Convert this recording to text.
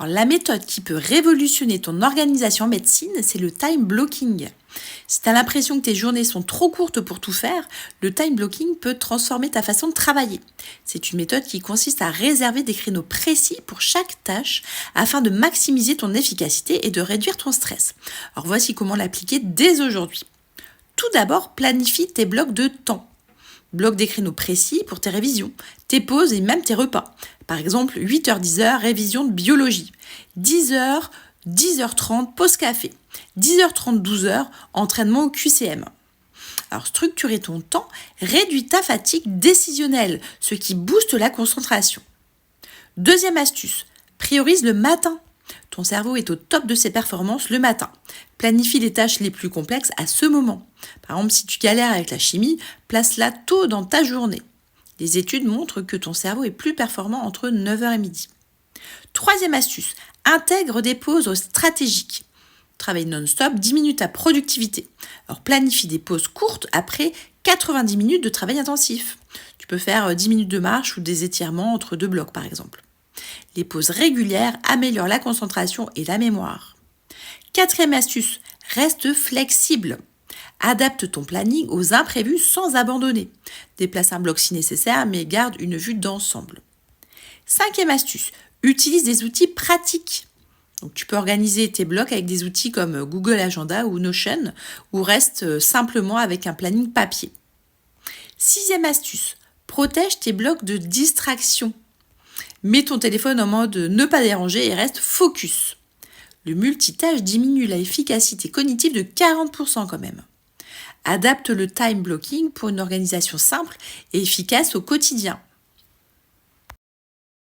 Alors, la méthode qui peut révolutionner ton organisation en médecine, c'est le time blocking. Si tu as l'impression que tes journées sont trop courtes pour tout faire, le time blocking peut transformer ta façon de travailler. C'est une méthode qui consiste à réserver des créneaux précis pour chaque tâche afin de maximiser ton efficacité et de réduire ton stress. Alors voici comment l'appliquer dès aujourd'hui. Tout d'abord, planifie tes blocs de temps. Bloque des créneaux précis pour tes révisions, tes pauses et même tes repas. Par exemple, 8h-10h, révision de biologie. 10h, 10h30, pause café. 10h30, 12h, entraînement au QCM. Alors, structurer ton temps réduit ta fatigue décisionnelle, ce qui booste la concentration. Deuxième astuce, priorise le matin. Ton cerveau est au top de ses performances le matin. Planifie les tâches les plus complexes à ce moment. Par exemple, si tu galères avec la chimie, place-la tôt dans ta journée. Les études montrent que ton cerveau est plus performant entre 9h et midi. Troisième astuce, intègre des pauses stratégiques. Travaille non-stop, diminue ta productivité. Alors planifie des pauses courtes après 90 minutes de travail intensif. Tu peux faire 10 minutes de marche ou des étirements entre deux blocs par exemple. Les pauses régulières améliorent la concentration et la mémoire. Quatrième astuce, reste flexible. Adapte ton planning aux imprévus sans abandonner. Déplace un bloc si nécessaire, mais garde une vue d'ensemble. Cinquième astuce, utilise des outils pratiques. Donc, tu peux organiser tes blocs avec des outils comme Google Agenda ou Notion, ou reste simplement avec un planning papier. Sixième astuce, protège tes blocs de distraction. Mets ton téléphone en mode ne pas déranger et reste focus. Le multitâche diminue l'efficacité cognitive de 40% quand même. Adapte le time blocking pour une organisation simple et efficace au quotidien.